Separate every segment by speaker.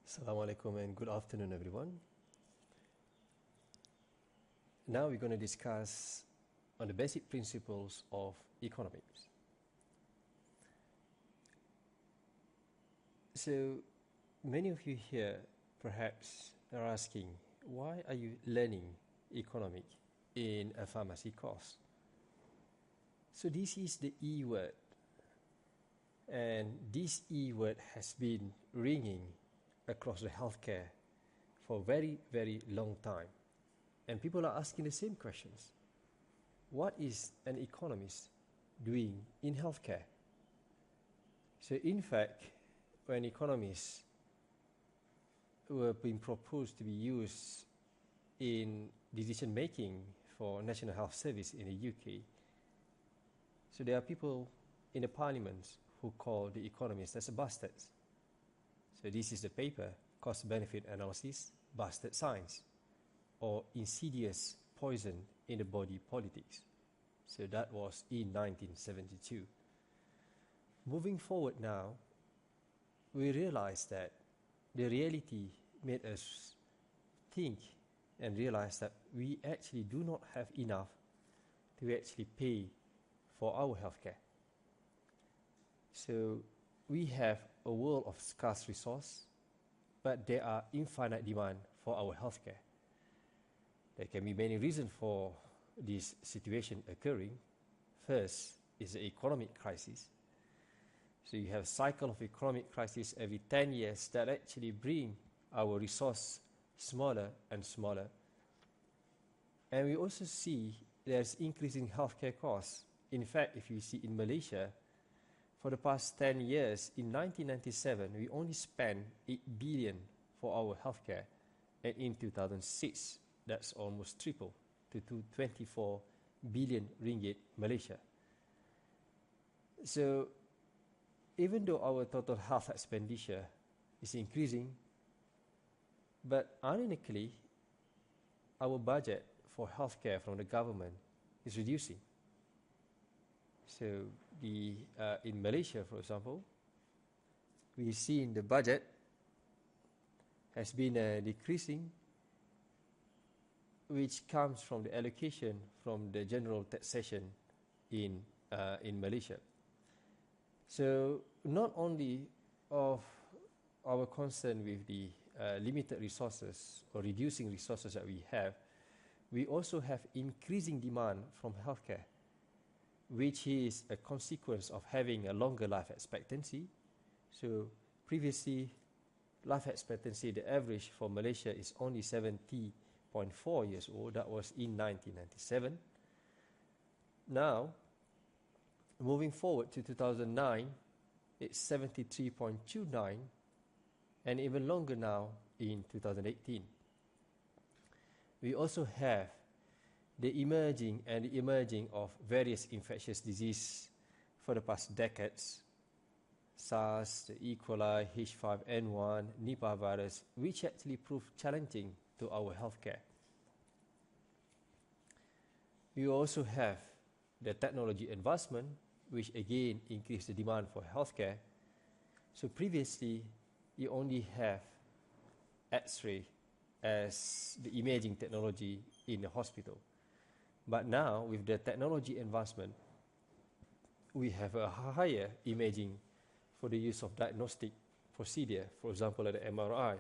Speaker 1: Assalamu alaikum and good afternoon, everyone. Now we're going to discuss on the basic principles of economics. So many of you here perhaps are asking, why are you learning economics in a pharmacy course? So this is the E word, and this E word has been ringing across the healthcare for a very, very long time. And people are asking the same questions. What is an economist doing in healthcare? So in fact, when economists were being proposed to be used in decision making for National Health Service in the UK, so there are people in the parliament who call the economists as bastards. So this is the paper, Cost-Benefit Analysis, Bastard Science, or Insidious Poison in the Body Politics. So that was in 1972. Moving forward now, we realize that the reality made us think and realize that we actually do not have enough to actually pay for our healthcare. So we have a world of scarce resource, but there are infinite demand for our healthcare. There can be many reasons for this situation occurring. First is the economic crisis. So you have a cycle of economic crisis every 10 years that actually bring our resource smaller and smaller. And we also see there's increasing healthcare costs. In fact, if you see in Malaysia, for the past 10 years, in 1997, we only spent 8 billion for our healthcare. And in 2006, that's almost triple to 24 billion ringgit Malaysia. So even though our total health expenditure is increasing, but ironically, our budget for healthcare from the government is reducing. So in Malaysia, for example, we see in the budget has been decreasing, which comes from the allocation from the general taxation in Malaysia. So not only of our concern with the limited resources or reducing resources that we have, we also have increasing demand from healthcare, which is a consequence of having a longer life expectancy. So previously, life expectancy, the average for Malaysia is only 70.4 years old. That was in 1997. Now, moving forward to 2009, it's 73.29, and even longer now in 2018. We also have the emerging of various infectious disease for the past decades, SARS, the E. coli, H5N1, Nipah virus, which actually proved challenging to our healthcare. We also have the technology advancement, which again increased the demand for healthcare. So previously, you only have X-ray as the imaging technology in the hospital. But now, with the technology advancement, we have a higher imaging for the use of diagnostic procedure, for example, like the MRI.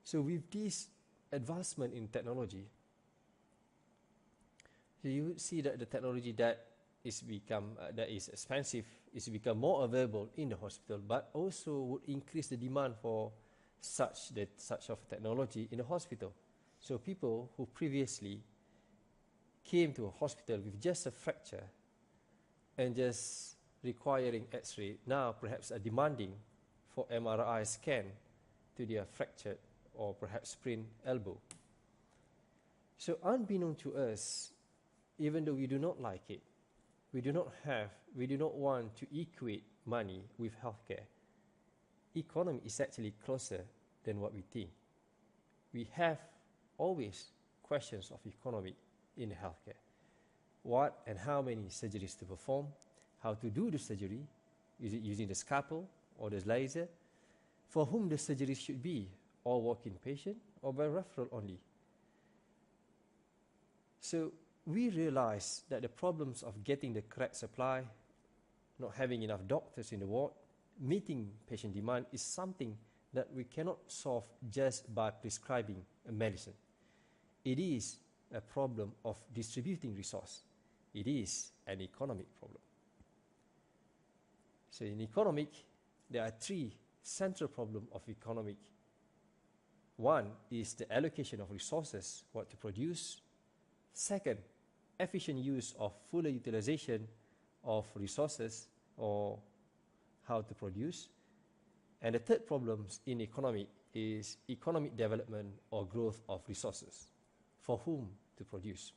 Speaker 1: So with this advancement in technology, you would see that the technology that is expensive is become more available in the hospital, but also would increase the demand for such of technology in the hospital. So people who previously came to a hospital with just a fracture and just requiring X-ray, now perhaps are demanding for MRI scan to their fractured or perhaps sprained elbow. So unbeknown to us, even though we do not like it, we do not want to equate money with healthcare. Economy is actually closer than what we think. We have always questions of economy in healthcare. What and how many surgeries to perform, how to do the surgery, is it using the scalpel or the laser, for whom the surgery should be, or walk-in patient, or by referral only. So we realize that the problems of getting the correct supply, not having enough doctors in the ward, meeting patient demand is something that we cannot solve just by prescribing a medicine. It is a problem of distributing resource. It is an economic problem. So in economic, there are three central problems of economic. One is the allocation of resources, what to produce. Second, efficient use of fuller utilization of resources or how to produce. And the third problem in economic is economic development or growth of resources, for whom to produce.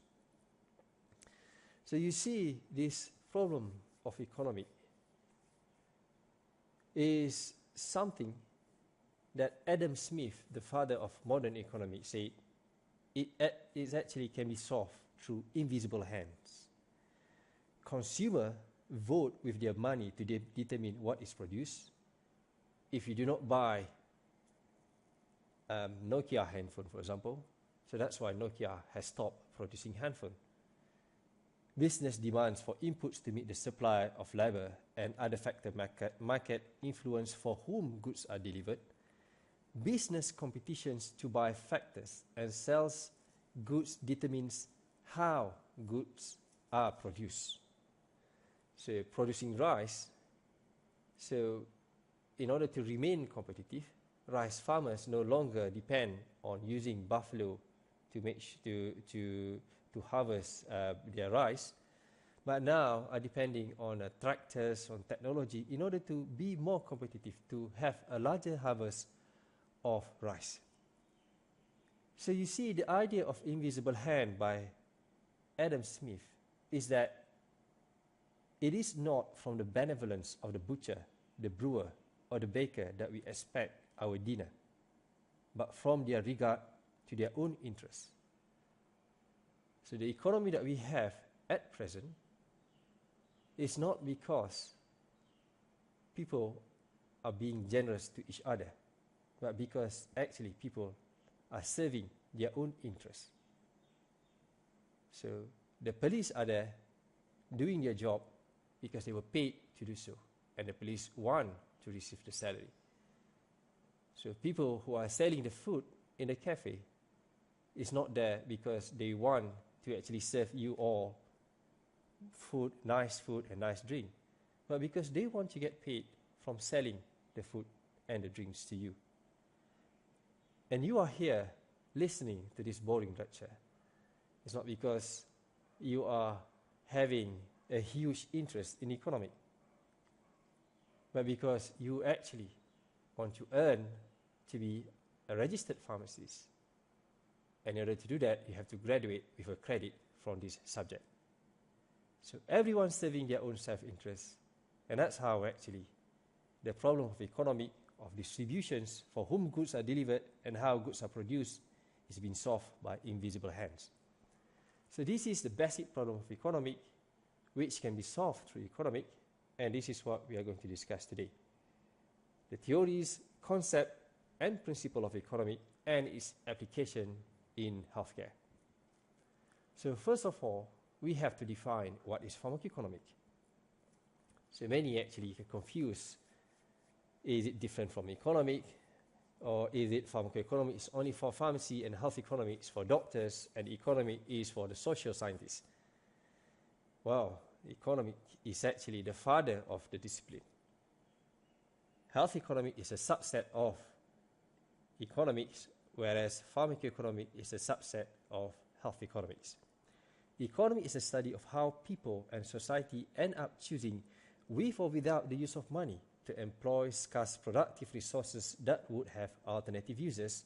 Speaker 1: So you see, this problem of economic is something that Adam Smith, the father of modern economics, said it actually can be solved through invisible hands. Consumer vote with their money to determine what is produced. If you do not buy Nokia handphone, for example, so that's why Nokia has stopped producing handphone. Business demands for inputs to meet the supply of labor and other factor market influence for whom goods are delivered. Business competitions to buy factors and sells goods determines how goods are produced. So producing rice, so in order to remain competitive, rice farmers no longer depend on using buffalo to harvest their rice, but now are depending on tractors, on technology, in order to be more competitive, to have a larger harvest of rice. So you see, the idea of invisible hand by Adam Smith is that it is not from the benevolence of the butcher, the brewer, or the baker that we expect our dinner, but from their regard to their own interests. So the economy that we have at present is not because people are being generous to each other, but because actually people are serving their own interests. So the police are there doing their job because they were paid to do so, and the police want to receive the salary. So people who are selling the food in the cafe is not there because they want to actually serve you all food, nice food and nice drink, but because they want to get paid from selling the food and the drinks to you. And you are here listening to this boring lecture. It's not because you are having a huge interest in economic, but because you actually want to earn to be a registered pharmacist. And in order to do that, you have to graduate with a credit from this subject. So everyone's serving their own self-interest. And that's how actually the problem of economic, of distributions, for whom goods are delivered and how goods are produced, is being solved by invisible hands. So this is the basic problem of economic, which can be solved through economic, and this is what we are going to discuss today. The theories, concept, and principle of economic and its application in healthcare. So first of all, we have to define what is pharmacoeconomic. So many actually get confused. Is it different from economic? Or is it pharmacoeconomic is only for pharmacy and health economics for doctors and economic is for the social scientists? Well, economic is actually the father of the discipline. Health economic is a subset of economics, whereas pharmacoeconomic is a subset of health economics. Economy is a study of how people and society end up choosing, with or without the use of money, to employ scarce productive resources that would have alternative uses,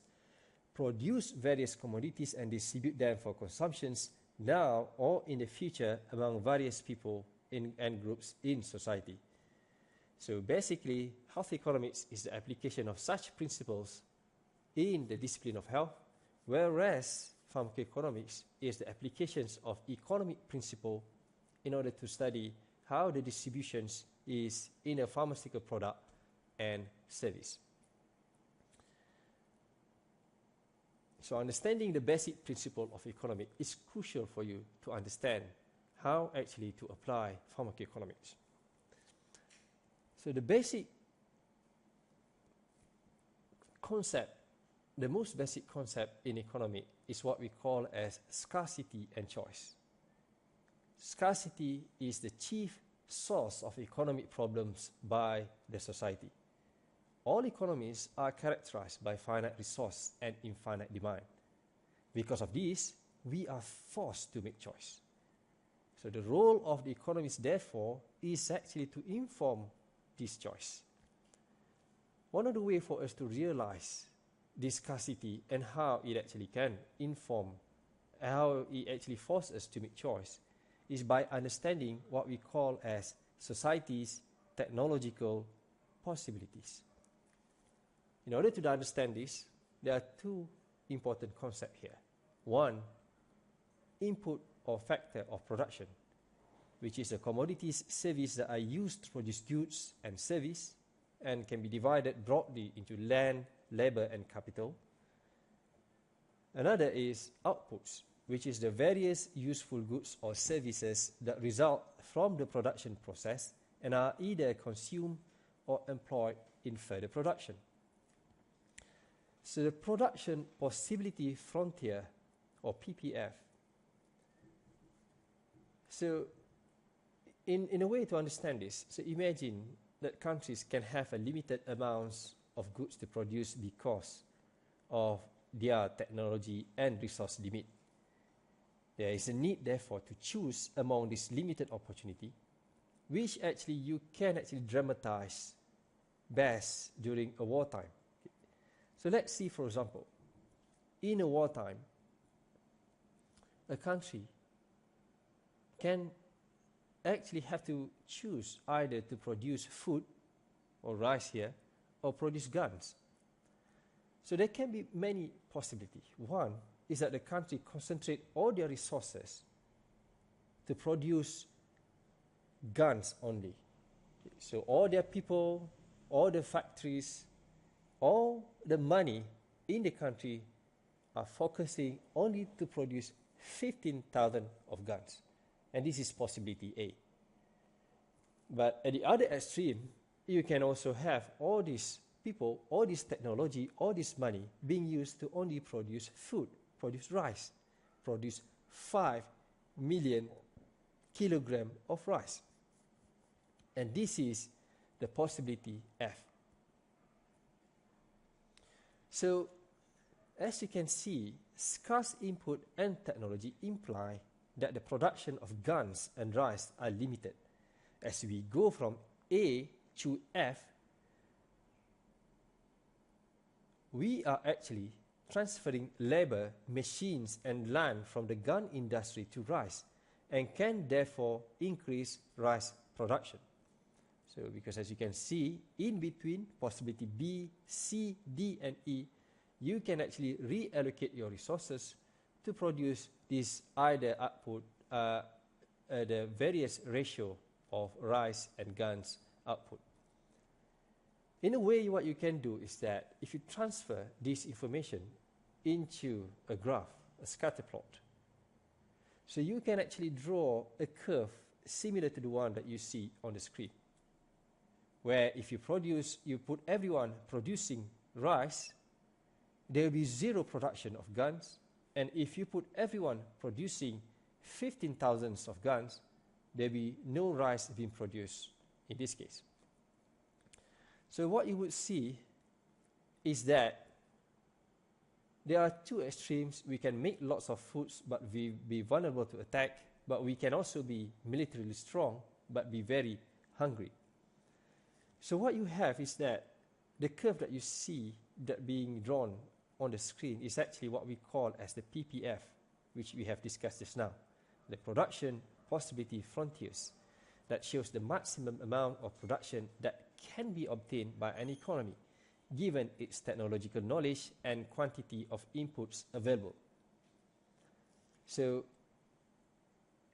Speaker 1: produce various commodities and distribute them for consumptions now or in the future among various people and groups in society. So basically, health economics is the application of such principles in the discipline of health, whereas pharmacoeconomics is the applications of economic principle in order to study how the distributions is in a pharmaceutical product and service. So understanding the basic principle of economics is crucial for you to understand how actually to apply pharmacoeconomics. So the basic concept, the most basic concept in economics is what we call as scarcity and choice. Scarcity is the chief source of economic problems by the society. All economies are characterized by finite resource and infinite demand. Because of this, we are forced to make choice. So the role of the economist, therefore, is actually to inform this choice. One of the ways for us to realize this scarcity and how it actually can inform, how it actually forces us to make choice, is by understanding what we call as society's technological possibilities. In order to understand this, there are two important concepts here. One, input or factor of production, which is the commodities, services that are used to produce goods and service, and can be divided broadly into land, labor, and capital. Another is outputs, which is the various useful goods or services that result from the production process and are either consumed or employed in further production. So the production possibility frontier, or PPF. So in a way to understand this, so imagine that countries can have a limited amounts of goods to produce because of their technology and resource limit. There is a need, therefore, to choose among this limited opportunity, which actually you can actually dramatize best during a wartime. So let's see, for example, in a wartime, a country can actually have to choose either to produce food or rice here or produce guns. So there can be many possibilities. One is that the country concentrate all their resources to produce guns only. So all their people, all the factories, all the money in the country are focusing only to produce 15,000 of guns. And this is possibility A. But at the other extreme, you can also have all these people, all this technology, all this money being used to only produce food, produce rice, produce 5 million kilograms of rice. And this is the possibility F. So, as you can see, scarce input and technology imply that the production of guns and rice are limited. As we go from A to F, we are actually transferring labor, machines, and land from the gun industry to rice, and can therefore increase rice production. So, because as you can see, in between possibility B, C, D, and E, you can actually reallocate your resources to produce this either output, the various ratio of rice and guns output. In a way, what you can do is that if you transfer this information into a graph, a scatter plot, so you can actually draw a curve similar to the one that you see on the screen, where if you put everyone producing rice, there will be zero production of guns, and if you put everyone producing 15,000 of guns, there will be no rice being produced in this case. So what you would see is that there are two extremes. We can make lots of foods but we be vulnerable to attack, but we can also be militarily strong but be very hungry. So what you have is that the curve that you see that being drawn on the screen is actually what we call as the PPF, which we have discussed just now, the production possibility frontiers, that shows the maximum amount of production that can be obtained by an economy, given its technological knowledge and quantity of inputs available. So,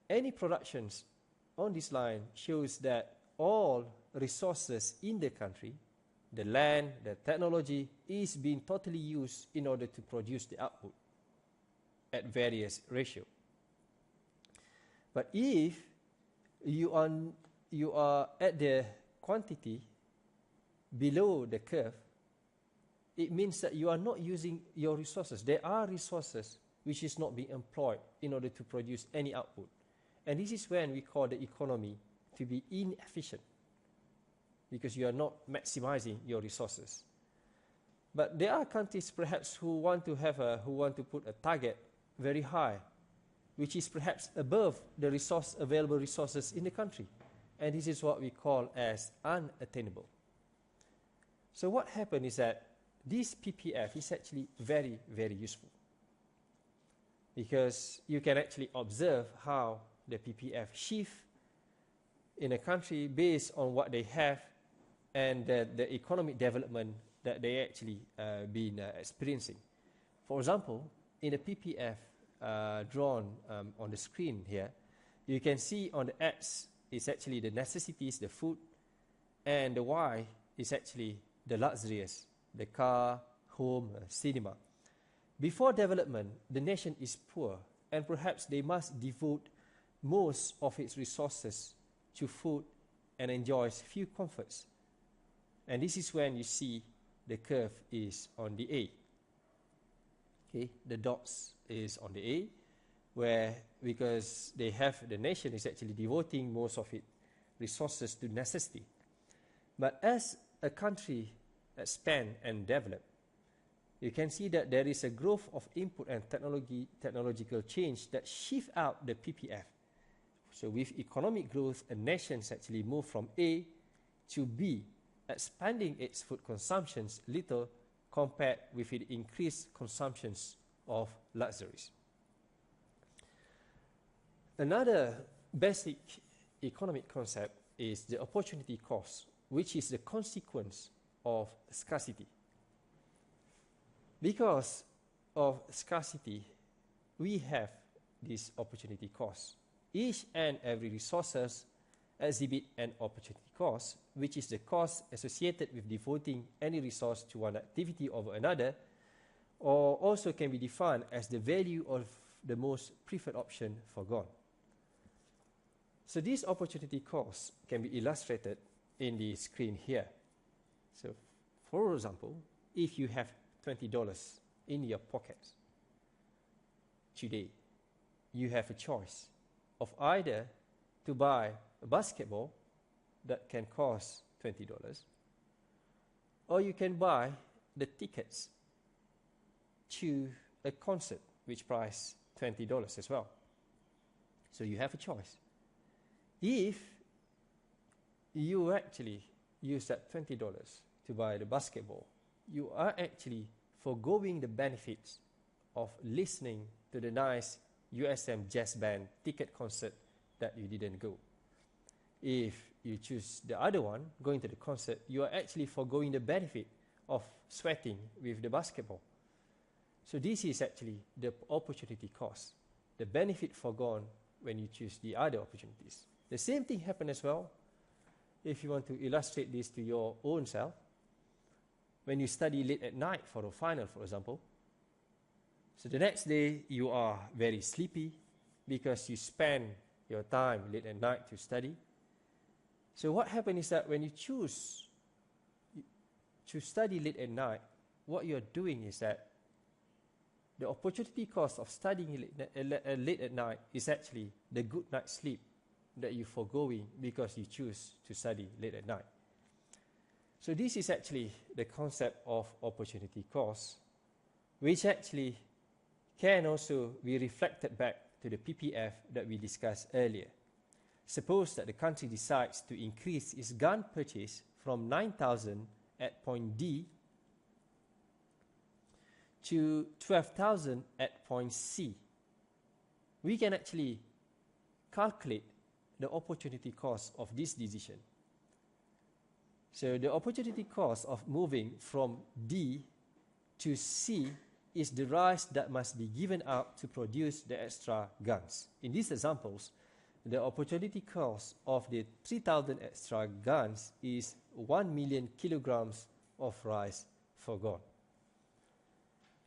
Speaker 1: any productions on this line shows that all resources in the country, the land, the technology, is being totally used in order to produce the output. at various ratio. But if you are at the quantity below the curve, it means that you are not using your resources. There are resources which is not being employed in order to produce any output. And this is when we call the economy to be inefficient, because you are not maximizing your resources. But there are countries perhaps who want to put a target very high, which is perhaps above the available resources in the country. And this is what we call as unattainable. So what happened is that this PPF is actually very, very useful, because you can actually observe how the PPF shift in a country based on what they have and the economic development that they actually been experiencing. For example, in the PPF drawn on the screen here, you can see on the X is actually the necessities, the food, and the Y is actually the luxurious, the car, home, cinema. Before development, the nation is poor, and perhaps they must devote most of its resources to food and enjoys few comforts. And this is when you see the curve is on the A. Okay, the dots is on the A, where because the nation is actually devoting most of its resources to necessity. But as a country expand and develop, you can see that there is a growth of input and technological change that shift out the PPF. So with economic growth, a nation actually move from A to B, expanding its food consumptions little compared with the increased consumptions of luxuries. Another basic economic concept is the opportunity cost, which is the consequence of scarcity. Because of scarcity, we have this opportunity cost. Each and every resources exhibit an opportunity cost, which is the cost associated with devoting any resource to one activity over another, or also can be defined as the value of the most preferred option forgone. So this opportunity cost can be illustrated in the screen here. So, for example, if you have $20 in your pocket today, you have a choice of either to buy a basketball that can cost $20, or you can buy the tickets to a concert which price $20 as well. So you have a choice. If you actually use that $20 to buy the basketball, you are actually foregoing the benefits of listening to the nice USM jazz band ticket concert that you didn't go. If you choose the other one, going to the concert, you are actually foregoing the benefit of sweating with the basketball. So this is actually the opportunity cost, the benefit foregone when you choose the other opportunities. The same thing happens as well if you want to illustrate this to your own self. When you study late at night for a final, for example, so the next day you are very sleepy because you spend your time late at night to study. So what happens is that when you choose to study late at night, what you're doing is that the opportunity cost of studying late at night is actually the good night's sleep that you're foregoing because you choose to study late at night. So this is actually the concept of opportunity cost, which actually can also be reflected back to the PPF that we discussed earlier. Suppose that the country decides to increase its gun purchase from 9,000 at point D to 12,000 at point C. We can actually calculate the opportunity cost of this decision. So the opportunity cost of moving from D to C is the rice that must be given up to produce the extra guns. In these examples, the opportunity cost of the 3,000 extra guns is 1 million kilograms of rice forgone.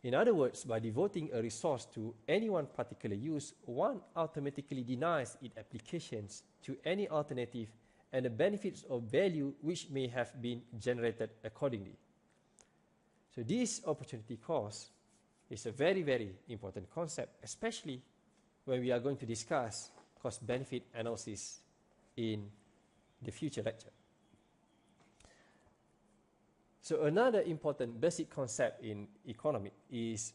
Speaker 1: In other words, by devoting a resource to any one particular use, one automatically denies its applications to any alternative and the benefits of value which may have been generated accordingly. So this opportunity cost is a very, very important concept, especially when we are going to discuss cost-benefit analysis in the future lecture. So another important basic concept in economics is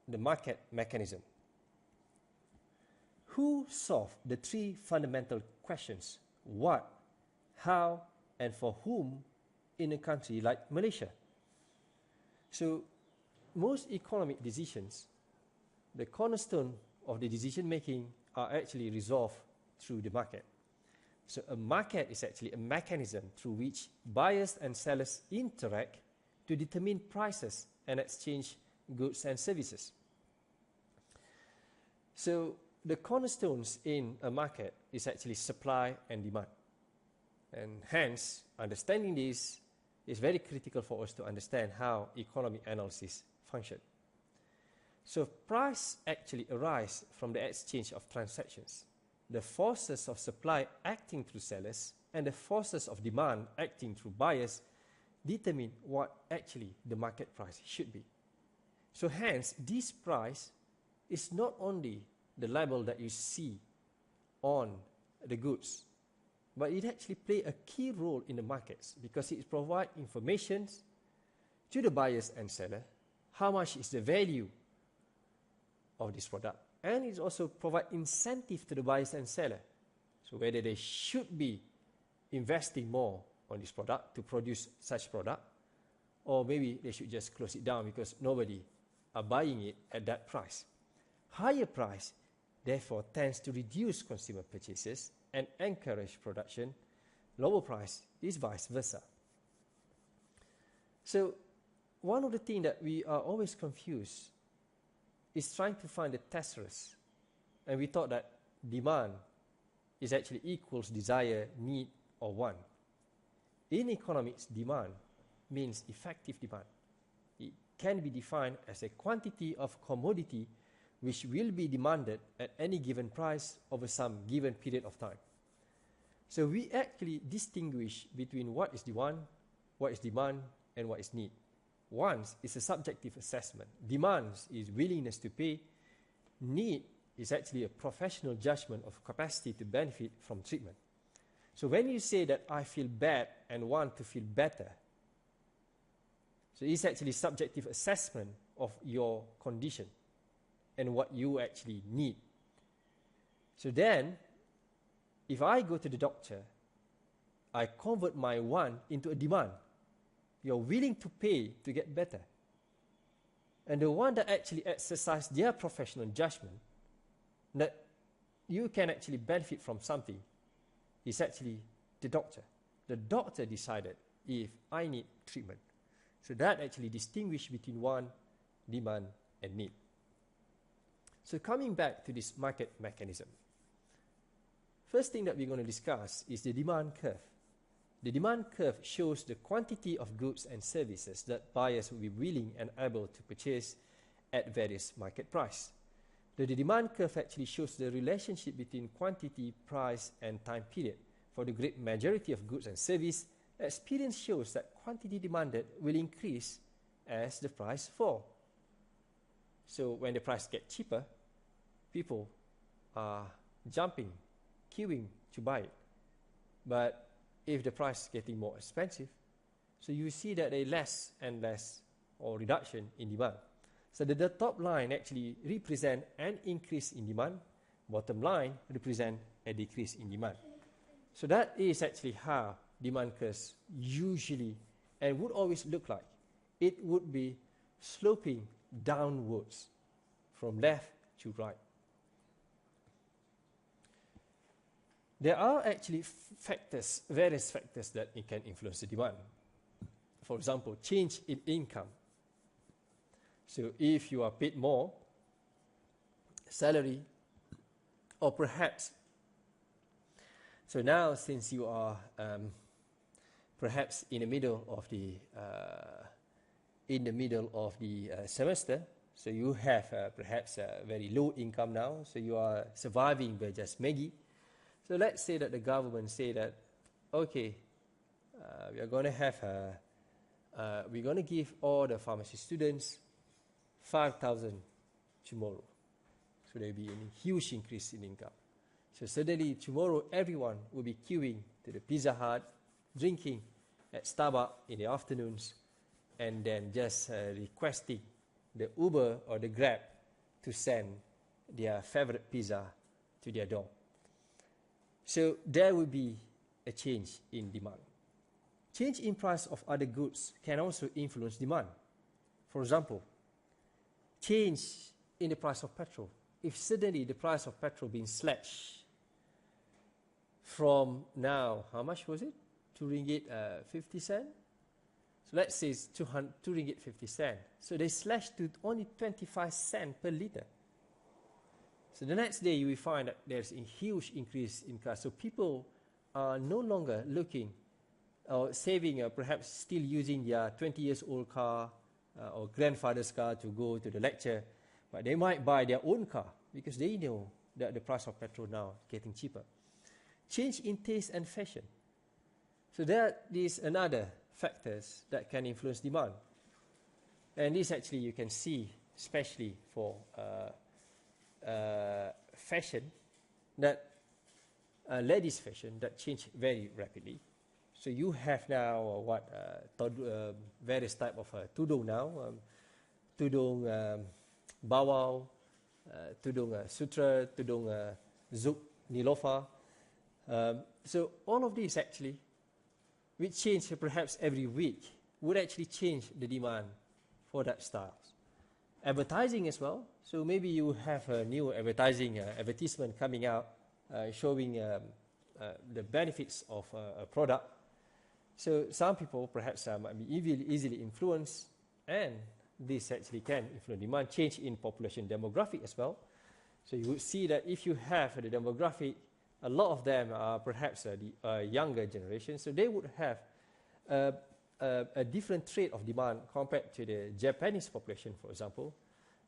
Speaker 1: the market mechanism. Who solved the three fundamental questions: what, how, and for whom in a country like Malaysia? So most economic decisions, the cornerstone of the decision making are actually resolved through the market. So a market is actually a mechanism through which buyers and sellers interact to determine prices and exchange goods and services. So the cornerstones in a market is actually supply and demand. And hence, understanding this is very critical for us to understand how economic analysis function. So price actually arise from the exchange of transactions. The forces of supply acting through sellers and the forces of demand acting through buyers determine what actually the market price should be. So hence, this price is not only the label that you see on the goods, but it actually plays a key role in the markets because it provides information to the buyers and seller how much is the value of this product. And it also provides incentive to the buyers and seller. So whether they should be investing more on this product to produce such product, or maybe they should just close it down because nobody are buying it at that price. Higher price, therefore, tends to reduce consumer purchases and encourage production. Lower price is vice versa. So one of the things that we are always confused is trying to find the thesaurus. And we thought that demand is actually equals desire, need, or want. In economics, demand means effective demand. It can be defined as a quantity of commodity which will be demanded at any given price over some given period of time. So we actually distinguish between what is demand, and what is need. Wants is a subjective assessment. Demands is willingness to pay. Need is actually a professional judgment of capacity to benefit from treatment. So when you say that I feel bad and want to feel better, so it's actually subjective assessment of your condition and what you actually need. So then, if I go to the doctor, I convert my want into a demand. You're willing to pay to get better. And the one that actually exercise their professional judgment that you can actually benefit from something is actually the doctor. The doctor decided if I need treatment. So that actually distinguishes between want, demand, and need. So coming back to this market mechanism, first thing that we're going to discuss is the demand curve. The demand curve shows the quantity of goods and services that buyers will be willing and able to purchase at various market price. The demand curve actually shows the relationship between quantity, price, and time period. For the great majority of goods and service, experience shows that quantity demanded will increase as the price fall. So when the price gets cheaper, people are jumping, queuing to buy it. But if the price is getting more expensive, so you see that there is less and less or reduction in demand. So the top line actually represents an increase in demand, bottom line represents a decrease in demand. So that is actually how demand curves usually and would always look like. It would be sloping downwards from left to right. There are actually various factors that it can influence the demand. For example, change in income. So if you are paid more, salary, or perhaps, so now since you are perhaps in the middle of the in the middle of the semester, so you have perhaps a very low income now, so you are surviving by just Maggie. So let's say that the government say that, okay, we are going to have we're going to give all the pharmacy students 5,000 tomorrow. So there will be a huge increase in income. So suddenly tomorrow everyone will be queuing to the Pizza Hut, drinking at Starbucks in the afternoons, and then just requesting the Uber or the Grab to send their favorite pizza to their door. So there will be a change in demand. Change in price of other goods can also influence demand. For example, change in the price of petrol. If suddenly the price of petrol being slashed from now, how much was it? 2 ringgit 50 cent. So let's say it's 2 ringgit 50 cent. So they slashed to only 25 cent per liter. So the next day you will find that there's a huge increase in cost. So people are no longer looking or saving, perhaps still using their 20 years old car or grandfather's car to go to the lecture, but they might buy their own car because they know that the price of petrol now is getting cheaper. Change in taste and fashion. So that is another factors that can influence demand. And this actually you can see, especially for fashion, that ladies' fashion that change very rapidly. So you have now various type of tudung now, tudung bawau, tudung sutra, tudung zuk, nilofa. So all of these actually, which change perhaps every week, would actually change the demand for that styles. Advertising as well. So maybe you have a new advertisement coming out showing the benefits of a product. So some people perhaps might be easily influenced, and this actually can influence demand. Change in population demographic as well. So you would see that if you have the demographic, a lot of them are perhaps the younger generation, so they would have a different trait of demand compared to the Japanese population, for example,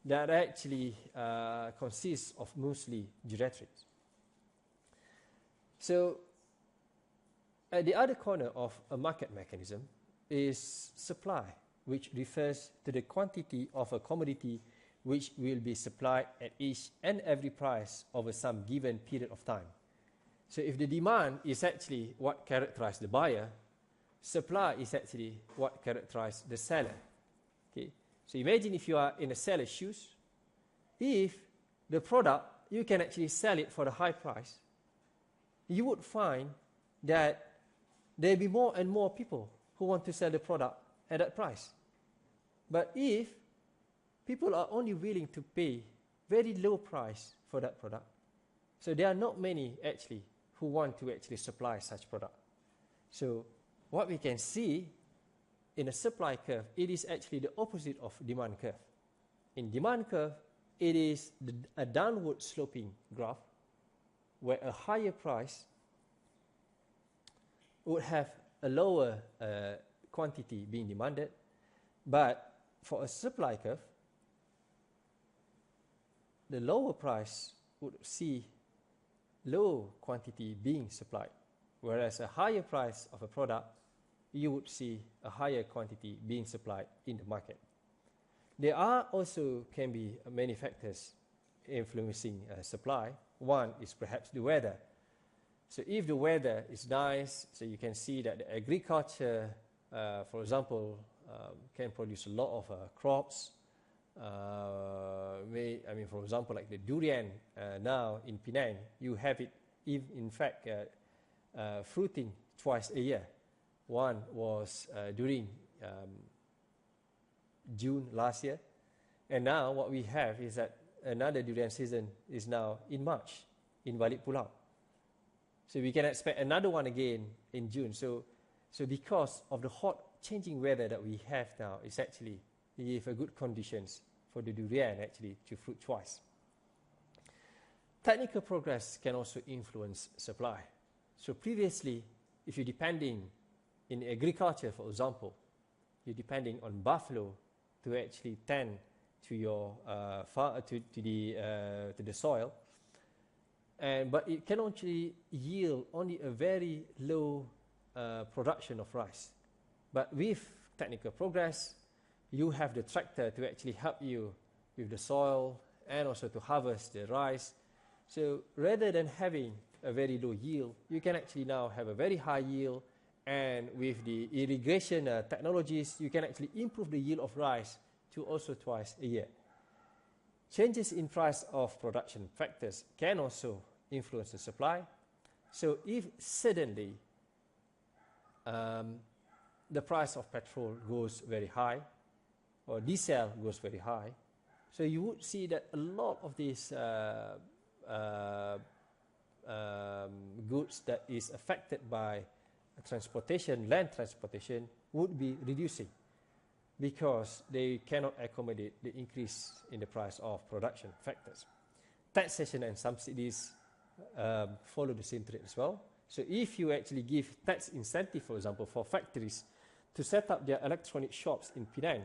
Speaker 1: that actually consists of mostly geriatrics. So at the other corner of a market mechanism is supply, which refers to the quantity of a commodity which will be supplied at each and every price over some given period of time. So if the demand is actually what characterizes the buyer, supply is actually what characterizes the seller. Okay? So imagine if you are in a seller's shoes, if the product, you can actually sell it for a high price, you would find that there will be more and more people who want to sell the product at that price. But if people are only willing to pay very low price for that product, so there are not many actually who want to actually supply such product. So what we can see in a supply curve, it is actually the opposite of demand curve. In demand curve, it is a downward sloping graph where a higher price would have a lower quantity being demanded, but for a supply curve, the lower price would see low quantity being supplied, whereas a higher price of a product, you would see a higher quantity being supplied in the market. There are also can be many factors influencing supply. One is perhaps the weather. So if the weather is nice, so you can see that the agriculture, for example, can produce a lot of crops. For example, like the durian now in Penang, you have it, in fact, fruiting twice a year. One was during June last year, and now what we have is that another durian season is now in March in Balik Pulau. So we can expect another one again in June. So because of the hot changing weather that we have now, it's actually give a good conditions for the durian actually to fruit twice. Technical progress can also influence supply. So previously, if you're depending in agriculture, for example, you're depending on buffalo to actually tend to your to the soil, but it can actually yield only a very low production of rice. But with technical progress, you have the tractor to actually help you with the soil and also to harvest the rice. So rather than having a very low yield, you can actually now have a very high yield, and with the irrigation technologies, you can actually improve the yield of rice to also twice a year. Changes in price of production factors can also influence the supply. So if suddenly the price of petrol goes very high, or diesel goes very high, so you would see that a lot of these goods that is affected by transportation, land transportation, would be reducing because they cannot accommodate the increase in the price of production factors. Taxation and subsidies follow the same trend as well. So if you actually give tax incentive, for example, for factories to set up their electronic shops in Penang,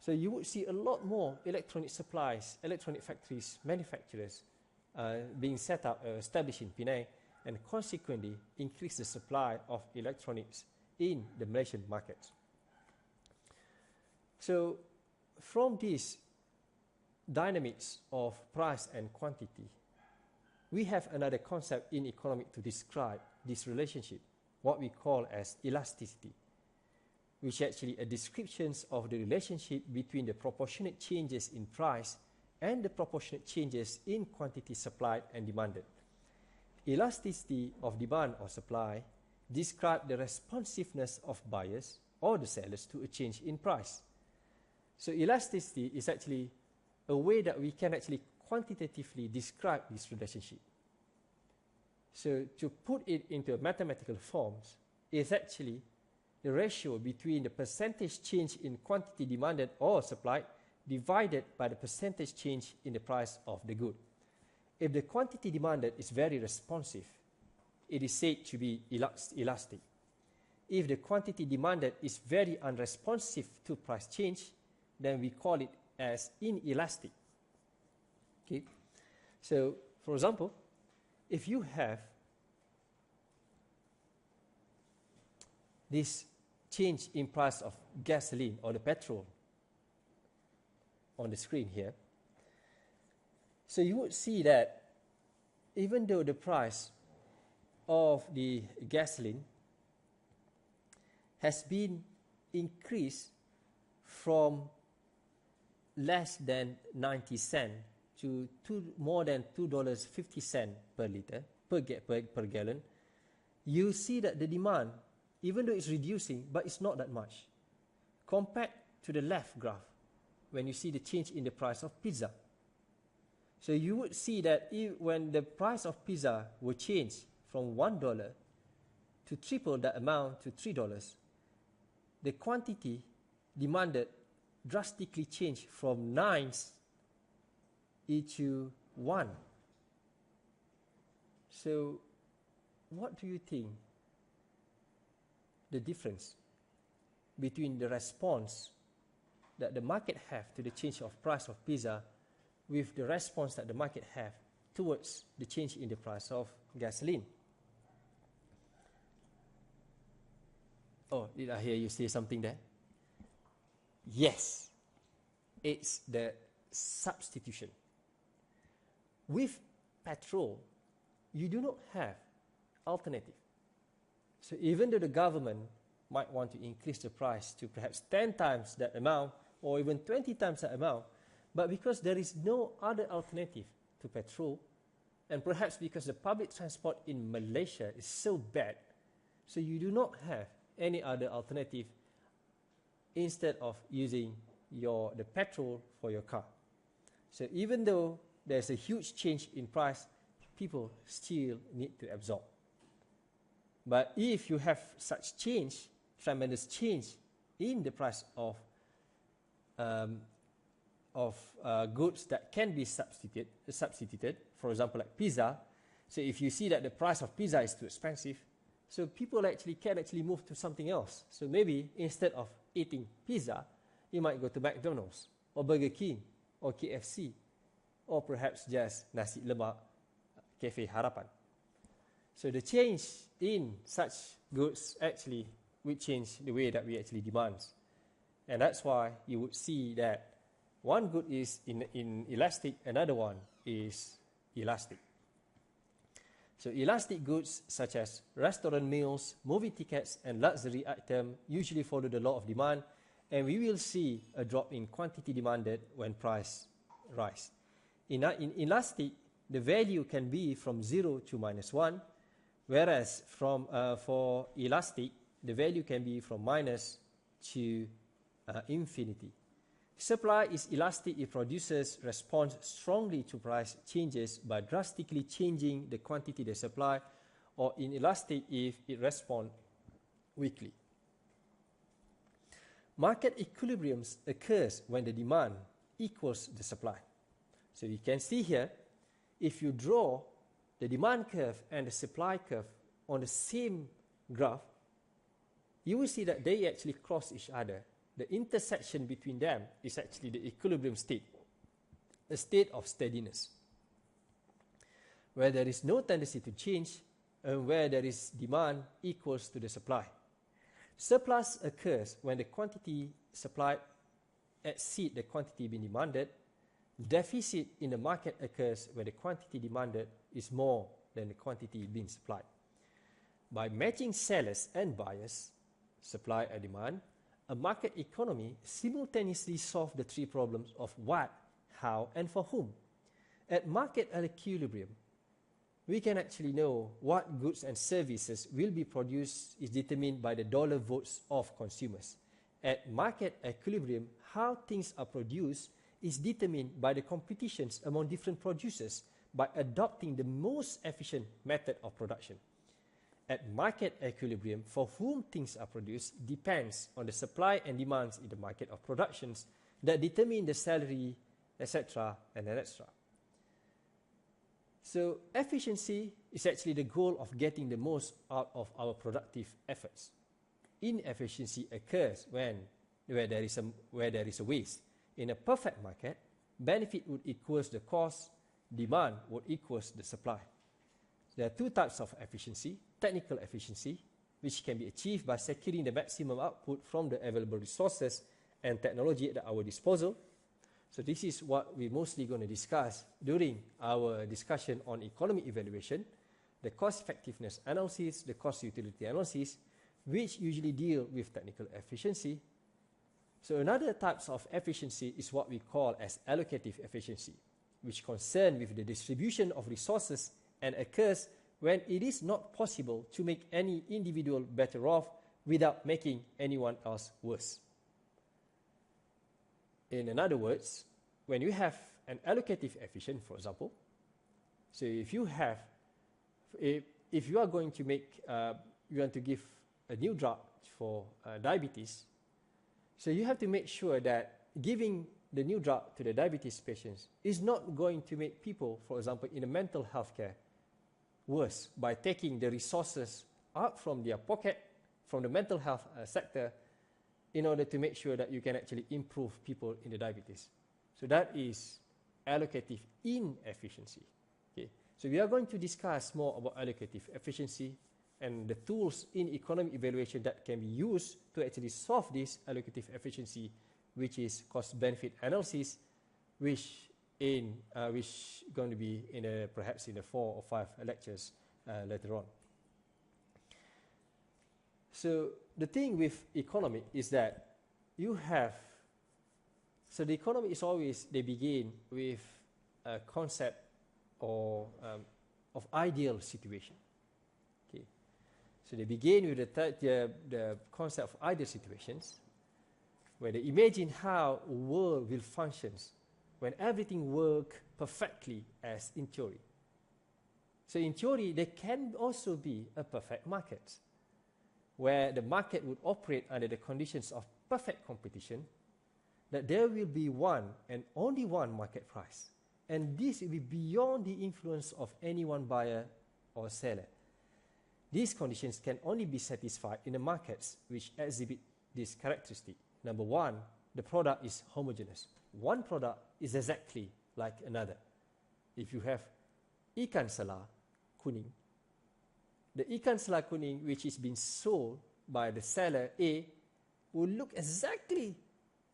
Speaker 1: so you would see a lot more electronic supplies, electronic factories, manufacturers being set up, established in Penang, and consequently increase the supply of electronics in the Malaysian market. So from these dynamics of price and quantity, we have another concept in economics to describe this relationship, what we call as elasticity, which actually a description of the relationship between the proportionate changes in price and the proportionate changes in quantity supplied and demanded. Elasticity of demand or supply describes the responsiveness of buyers or the sellers to a change in price. So elasticity is actually a way that we can actually quantitatively describe this relationship. So to put it into mathematical forms is actually the ratio between the percentage change in quantity demanded or supplied divided by the percentage change in the price of the good. If the quantity demanded is very responsive, it is said to be elastic. If the quantity demanded is very unresponsive to price change, then we call it as inelastic. Okay? So, for example, if you have this change in price of gasoline or the petrol on the screen here, so you would see that even though the price of the gasoline has been increased from less than 90 cents to more than $2.50 per liter, per gallon, you see that the demand, even though it's reducing, but it's not that much. Compared to the left graph, when you see the change in the price of pizza. So you would see that when the price of pizza will change from $1 to triple that amount to $3, the quantity demanded drastically changed from 9 to 1. So what do you think the difference between the response that the market have to the change of price of pizza with the response that the market have towards the change in the price of gasoline? Oh, did I hear you say something there? Yes, it's the substitution. With petrol, you do not have alternative. So even though the government might want to increase the price to perhaps 10 times that amount or even 20 times that amount, but because there is no other alternative to petrol, and perhaps because the public transport in Malaysia is so bad, so you do not have any other alternative instead of using the petrol for your car. So even though there's a huge change in price, people still need to absorb. But if you have such change, tremendous change in the price of goods that can be substituted, for example, like pizza. So if you see that the price of pizza is too expensive, so people can move to something else. So maybe instead of eating pizza, You might go to McDonald's or Burger King or KFC or perhaps just nasi lemak Cafe Harapan. So the change in such goods actually will change the way that we actually demand. And that's why you would see that one good is in elastic, another one is elastic. So elastic goods such as restaurant meals, movie tickets, and luxury items usually follow the law of demand, and we will see a drop in quantity demanded when price rise. In elastic, the value can be from 0 to -1, whereas for elastic, the value can be from minus to infinity. Supply is elastic if producers respond strongly to price changes by drastically changing the quantity they supply, or inelastic if it responds weakly. Market equilibrium occurs when the demand equals the supply. So you can see here, if you draw the demand curve and the supply curve on the same graph, you will see that they actually cross each other. The intersection between them is actually the equilibrium state, a state of steadiness, where there is no tendency to change and where there is demand equals to the supply. Surplus occurs when the quantity supplied exceeds the quantity being demanded. Deficit in the market occurs when the quantity demanded is more than the quantity being supplied. By matching sellers and buyers, supply and demand, a market economy simultaneously solves the three problems of what, how, and for whom. At market equilibrium, we can actually know what goods and services will be produced is determined by the dollar votes of consumers. At market equilibrium, how things are produced is determined by the competitions among different producers by adopting the most efficient method of production. At market equilibrium, for whom things are produced depends on the supply and demands in the market of productions that determine the salary, etc. and etc. So efficiency is actually the goal of getting the most out of our productive efforts. Inefficiency occurs where there is a waste. In a perfect market, benefit would equals the cost, demand would equals the supply. There are two types of efficiency: technical efficiency, which can be achieved by securing the maximum output from the available resources and technology at our disposal. So this is what we're mostly going to discuss during our discussion on economic evaluation, the cost effectiveness analysis, the cost utility analysis, which usually deal with technical efficiency. So another types of efficiency is what we call as allocative efficiency, which concern with the distribution of resources and occurs when it is not possible to make any individual better off without making anyone else worse. In other words, when you have an allocative efficient, for example, so if you are going to make, you want to give a new drug for diabetes, so you have to make sure that giving the new drug to the diabetes patients is not going to make people, for example, in the mental health care, worse by taking the resources out from their pocket, from the mental health sector, in order to make sure that you can actually improve people in the diabetes. So that is allocative inefficiency. Okay. So we are going to discuss more about allocative efficiency and the tools in economic evaluation that can be used to actually solve this allocative efficiency, which is cost-benefit analysis, which going to be perhaps in the 4 or 5 lectures later on. So the thing with economic is that so the economic is always, they begin with a concept or of ideal situation. Okay. So they begin with the concept of ideal situations, where they imagine how a world will function when everything works perfectly as in theory. So in theory, there can also be a perfect market, where the market would operate under the conditions of perfect competition, that there will be one and only one market price. And this will be beyond the influence of any one buyer or seller. These conditions can only be satisfied in the markets which exhibit this characteristic. Number one, the product is homogeneous. One product is exactly like another. If you have ikan selah kuning, the ikan selah kuning which is being sold by the seller A will look exactly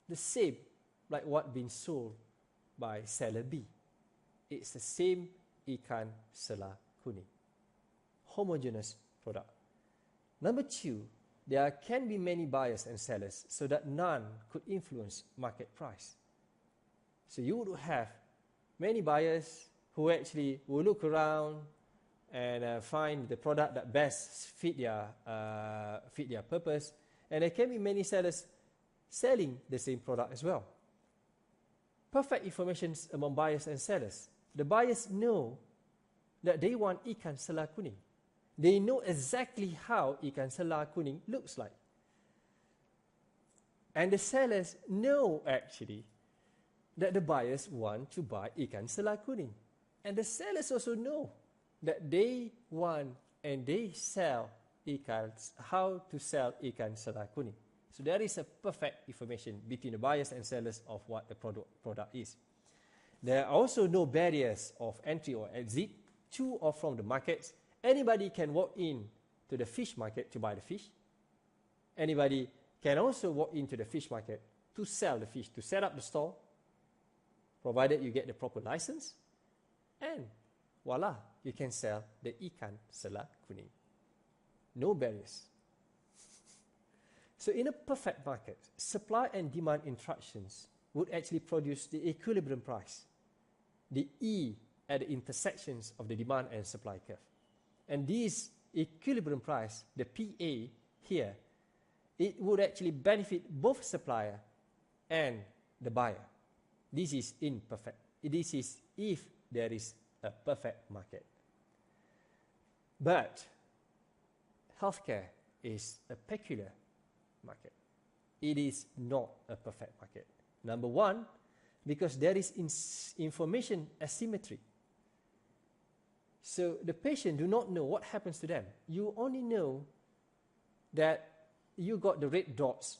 Speaker 1: the same like what being sold by seller B. It's the same ikan selah kuning. Homogeneous product. Number two, there can be many buyers and sellers so that none could influence market price. So you would have many buyers who actually will look around and find the product that best fit their purpose, and there can be many sellers selling the same product as well. Perfect information among buyers and sellers. The buyers know that they want ikan selah kuning. They know exactly how ikan selah kuning looks like. And the sellers know actually that the buyers want to buy ikan selah kuning. And the sellers also know that they want and they sell how to sell ikan selah kuning. So there is a perfect information between the buyers and sellers of what the product is. There are also no barriers of entry or exit to or from the markets. Anybody can walk in to the fish market to buy the fish. Anybody can also walk into the fish market to sell the fish, to set up the stall, provided you get the proper license. And voila, you can sell the ikan selah kuning. No barriers. So in a perfect market, supply and demand interactions would actually produce the equilibrium price, the E at the intersections of the demand and supply curve. And this equilibrium price, the PA here, it would actually benefit both supplier and the buyer. This is imperfect. This is if there is a perfect market. But healthcare is a peculiar market. It is not a perfect market. Number one, because there is information asymmetry. So the patient do not know what happens to them. You only know that you got the red dots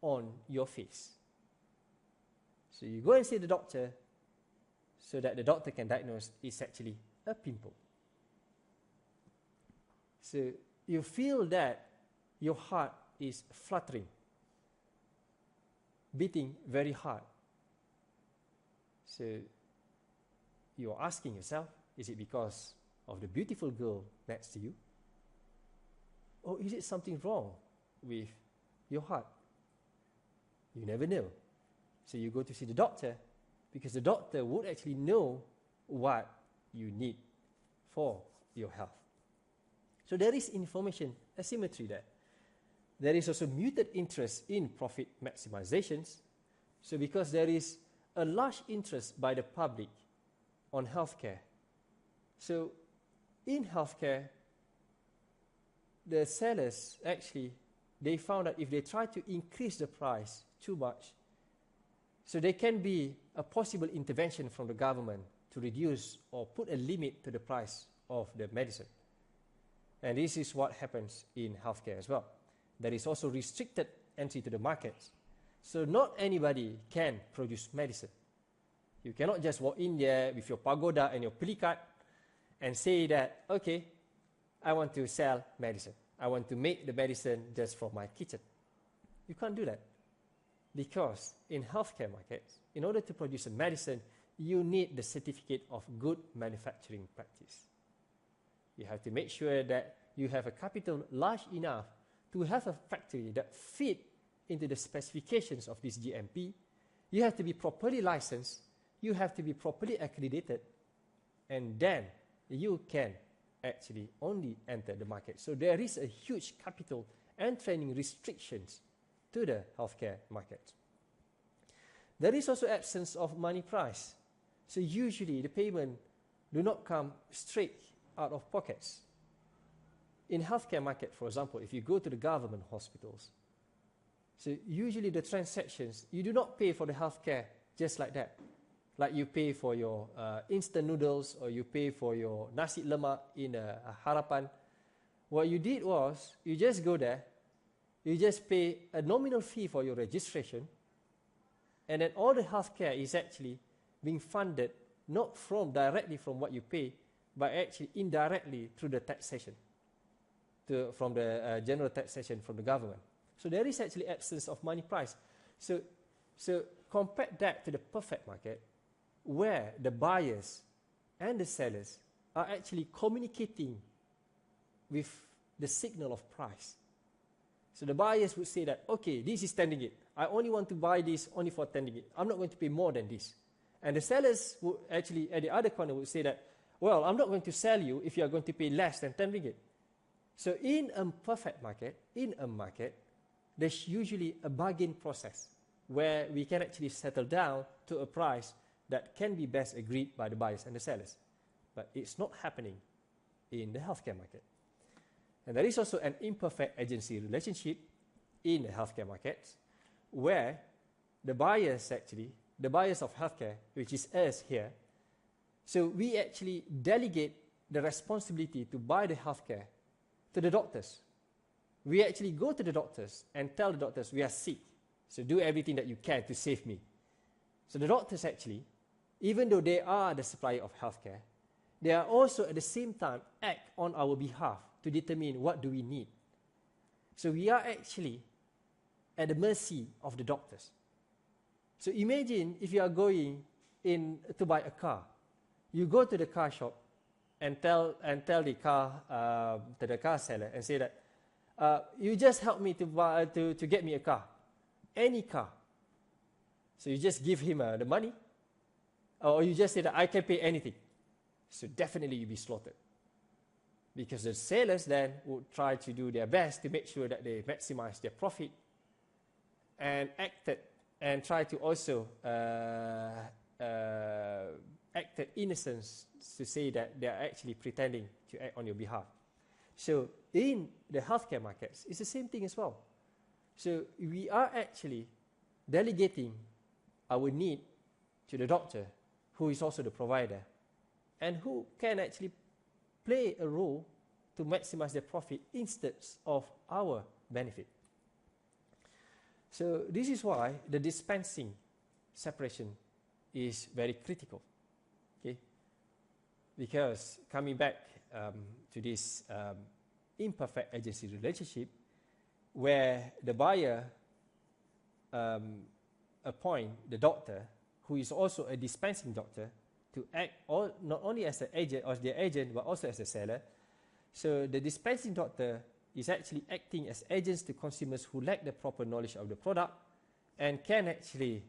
Speaker 1: on your face. So you go and see the doctor so that the doctor can diagnose it's actually a pimple. So you feel that your heart is fluttering, beating very hard. So you're asking yourself, is it because of the beautiful girl next to you? Or is it something wrong with your heart? You never know. So you go to see the doctor because the doctor would actually know what you need for your health. So there is information asymmetry there. There is also muted interest in profit maximizations. So because there is a large interest by the public on healthcare. So in healthcare, the sellers actually, they found that if they try to increase the price too much, so there can be a possible intervention from the government to reduce or put a limit to the price of the medicine. And this is what happens in healthcare as well. There is also restricted entry to the markets. So not anybody can produce medicine. You cannot just walk in there with your pagoda and your pelikat and say that, okay, I want to sell medicine. I want to make the medicine just from my kitchen. You can't do that. Because in healthcare markets, in order to produce a medicine, you need the certificate of good manufacturing practice. You have to make sure that you have a capital large enough to have a factory that fit into the specifications of this GMP. You have to be properly licensed, you have to be properly accredited, and then you can actually only enter the market. So there is a huge capital and training restrictions to the healthcare market. There is also absence of money price. So usually the payment do not come straight out of pockets. In healthcare market, for example, if you go to the government hospitals, so usually the transactions, you do not pay for the healthcare just like that. Like you pay for your instant noodles or you pay for your nasi lemak in a harapan. What you did was, you just go there, you just pay a nominal fee for your registration, And then all the healthcare is actually being funded not directly from what you pay, but actually indirectly through the taxation, from the general taxation from the government. So there is actually absence of money price. So compare that to the perfect market, where the buyers and the sellers are actually communicating with the signal of price. So the buyers would say that, okay, this is tending it. I only want to buy this only for tending it. I'm not going to pay more than this. And the sellers would actually, at the other corner, would say that, well, I'm not going to sell you if you are going to pay less than 10 ringgit. So in a perfect market, there's usually a bargain process where we can actually settle down to a price that can be best agreed by the buyers and the sellers. But it's not happening in the healthcare market. And there is also an imperfect agency relationship in the healthcare markets, where the buyers of healthcare, which is us here, so we actually delegate the responsibility to buy the healthcare to the doctors. We actually go to the doctors and tell the doctors, we are sick, so do everything that you can to save me. So the doctors actually, even though they are the supplier of healthcare, they are also at the same time act on our behalf to determine what do we need. So we are actually at the mercy of the doctors. So imagine if you are going in to buy a car. You go to the car shop and tell the car seller and say that you just help me to get me a car, any car. So you just give him the money, or you just say that I can pay anything. So definitely you'll be slaughtered, because the sellers then would try to do their best to make sure that they maximize their profit, and try to also acted innocence to say that they are actually pretending to act on your behalf. So in the healthcare markets, it's the same thing as well. So we are actually delegating our need to the doctor, who is also the provider, and who can actually play a role to maximize their profit instead of our benefit. So this is why the dispensing separation is very critical. Okay? Because coming back to this imperfect agency relationship, where the buyer appoint the doctor, who is also a dispensing doctor, to act not only as an agent or their agent, but also as a seller. So the dispensing doctor is actually acting as agents to consumers who lack the proper knowledge of the product and can actually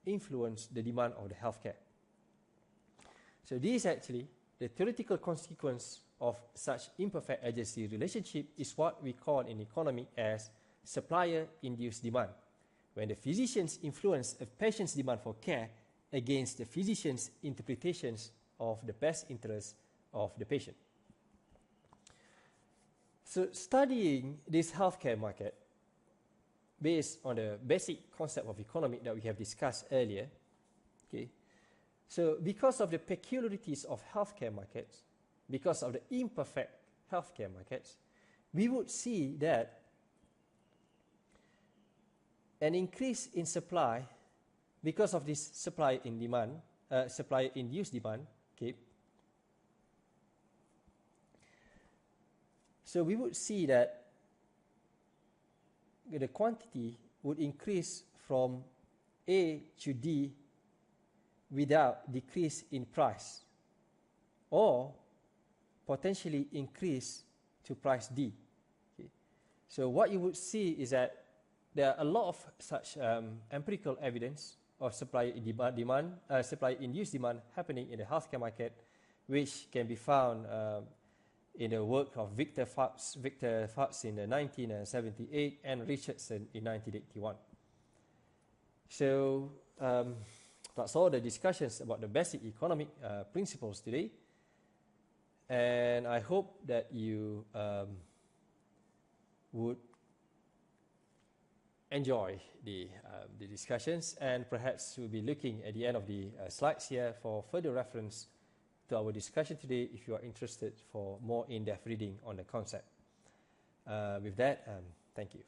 Speaker 1: influence the demand of the healthcare. So this is actually the theoretical consequence of such imperfect agency relationship is what we call in economic as supplier-induced demand, when the physicians influence a patient's demand for care against the physician's interpretations of the best interests of the patient. So studying this healthcare market based on the basic concept of economic that we have discussed earlier, okay, so because of the peculiarities of healthcare markets, because of the imperfect healthcare markets, we would see that an increase in supply, because of this supply-induced demand, okay, so we would see that the quantity would increase from A to D without decrease in price, or potentially increase to price D. Okay. So what you would see is that there are a lot of such empirical evidence of supply-induced demand happening in the healthcare market, which can be found in the work of Victor Fox in 1978 and Richardson in 1981. So that's all the discussions about the basic economic principles today. And I hope that you would enjoy the discussions, and perhaps we'll be looking at the end of the slides here for further reference to our discussion today if you are interested for more in-depth reading on the concept. With that, thank you.